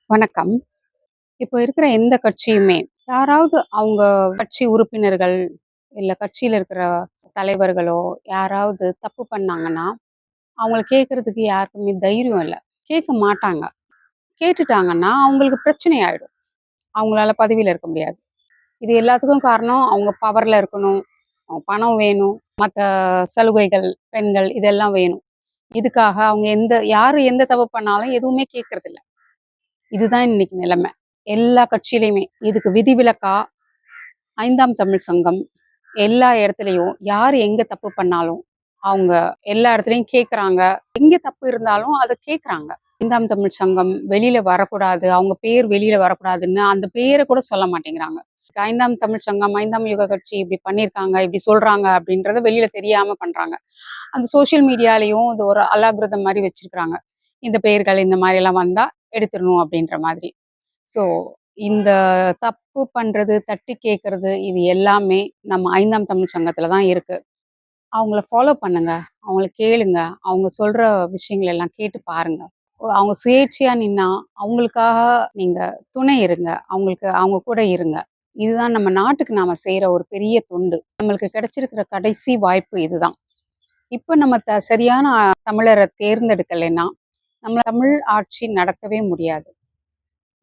வணக்கம். இப்போ இருக்கிற எந்த கட்சியுமே, யாராவது அவங்க கட்சி உறுப்பினர்கள், இல்ல கட்சியில இருக்கிற தலைவர்களோ, யாராவது தப்பு பண்ணாங்கன்னா, அவங்கள கேட்கறதுக்கு யாருக்குமே தைரியம் இல்ல. கேட்க மாட்டாங்க. கேட்டுட்டாங்கன்னா, அவங்களுக்கு பிரச்சனை ஆயிடும். அவங்களால பதவியில இருக்க முடியாது. இது எல்லாத்துக்கும் காரணம் அவங்க பவர்ல இருக்கணும், பணம் வேணும், மத்த சலுகைகள், பெண்கள் இதெல்லாம் வேணும். இதுக்காக அவங்க யாரு எந்த தப்பு பண்ணாலும் எதுவுமே கேட்கறதில்ல. இதுதான் இன்னைக்கு நிலைமை. எல்லா கட்சியிலயுமே. இதுக்கு விதிவிலக்கா 5ஆம் தமிழ் சங்கம் எல்லா இடத்துலயும் யார் எங்க தப்பு பண்ணாலும், அவங்க எல்லா இடத்துலயும் கேட்கறாங்க. எங்க தப்பு இருந்தாலும் அத கேட்கறாங்க. 5ஆம் தமிழ் சங்கம் வெளியில வரக்கூடாது. அவங்க பேர் வெளியில வரக்கூடாதுன்னு அந்த பேர கூட சொல்ல மாட்டேங்கிறாங்க. 5ஆம் தமிழ் சங்கம், 5ஆம் யுக கட்சி இப்படி பண்ணியிருக்காங்க, இப்படி சொல்றாங்க அப்படின்றத வெளியில தெரியாம பண்றாங்க. அந்த சோசியல் மீடியாலயும் இது ஒரு அலாகிருதம் மாரி வச்சிருக்காங்க. இந்த பெயர்கள் இந்த மாரிலாம் வந்தா எடுத்துறணும் அப்படின்ற மாதிரி. ஸோ, இந்த தப்பு பண்றது, தட்டி கேட்கறது இது எல்லாமே நம்ம 5ஆம் தமிழ் சங்கத்துல தான் இருக்கு. அவங்கள ஃபாலோ பண்ணுங்க. அவங்கள கேளுங்க. அவங்க சொல்ற விஷயங்கள் எல்லாம் கேட்டு பாருங்க. அவங்க சுயேட்சையா நின்னா, அவங்களுக்காக நீங்க துணை இருங்க. அவங்க கூட இருங்க. இதுதான் நம்ம நாட்டுக்கு நாம செய்ற ஒரு பெரிய தொண்டு. நம்மளுக்கு கிடைச்சிருக்கிற கடைசி வாய்ப்பு இதுதான். இப்ப நம்ம சரியான தமிழர தேர்ந்தெடுக்கலைன்னா, நம்ம தமிழ் ஆட்சி நடத்தவே முடியாது.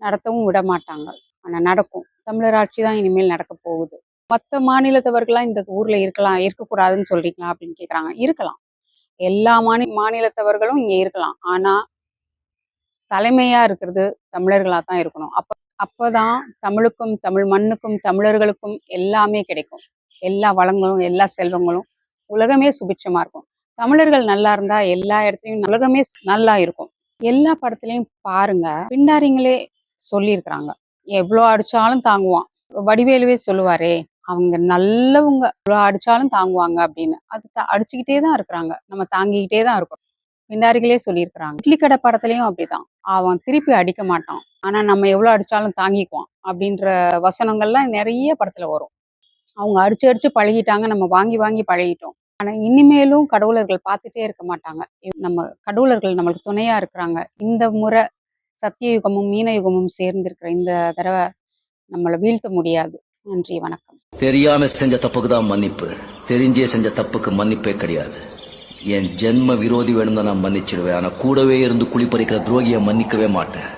நடத்தவும் விடமாட்டாங்க. ஆனா நடக்கும். தமிழர் ஆட்சி தான் இனிமேல் நடக்கப் போகுது. மத்த மாநிலத்தவர்கள்லாம் இந்த ஊர்ல இருக்கக்கூடாதுன்னு சொல்றீங்களா? அப்படின்னு கேட்கறாங்க. இருக்கலாம். எல்லா மாநிலத்தவர்களும் இங்க இருக்கலாம். ஆனா, தலைமையா இருக்கிறது தமிழர்களா தான் இருக்கணும். அப்பதான் தமிழுக்கும், தமிழ் மண்ணுக்கும், தமிழர்களுக்கும் எல்லாமே கிடைக்கும். எல்லா வளங்களும், எல்லா செல்வங்களும் உலகமே சுபிட்சமா இருக்கும். தமிழர்கள் நல்லா இருந்தா எல்லா இடத்துலயும் உலகமே நல்லா இருக்கும். எல்லா படத்துலயும் பாருங்க, பிண்டாரிங்களே சொல்லியிருக்கிறாங்க. எவ்ளோ அடிச்சாலும் தாங்குவான். வடிவேலுவே சொல்லுவாரே, அவங்க நல்லவங்க. எவ்ளோ அடிச்சாலும் தாங்குவாங்க அப்படின்னு. அது அடிச்சுக்கிட்டே தான் இருக்கிறாங்க. நம்ம தாங்கிக்கிட்டே தான் இருக்கோம். பிண்டாரிகளே சொல்லியிருக்கிறாங்க. இட்லி கடை படத்துலயும் அப்படிதான். அவன் திருப்பி அடிக்க மாட்டான். ஆனா நம்ம எவ்ளோ அடிச்சாலும் தாங்கிக்குவான். அப்படின்ற வசனங்கள்லாம் நெறைய படத்துல வரும். அவங்க அடிச்சு அடிச்சு பழகிட்டாங்க. நம்ம வாங்கி வாங்கி பழகிட்டோம். ஆனா இனிமேலும் கடவுளர்கள் பார்த்துட்டே இருக்க மாட்டாங்க. நம்ம கடவுளர்கள் நம்மளுக்கு துணையா இருக்கிறாங்க. இந்த முறை சத்தியயுகமும், மீனயுகமும் சேர்ந்திருக்கிற இந்த தடவ நம்மள வீழ்த்த முடியாது. நன்றி, வணக்கம். தெரியாம செஞ்ச தப்புக்கு தான் மன்னிப்பு. தெரிஞ்சே செஞ்ச தப்புக்கு மன்னிப்பே கிடையாது. என் ஜென்ம விரோதி வேணும்னு நான் மன்னிச்சிடுவேன். ஆனா கூடவே இருந்து குழி பறிக்கிற துரோகியை மன்னிக்கவே மாட்டேன்.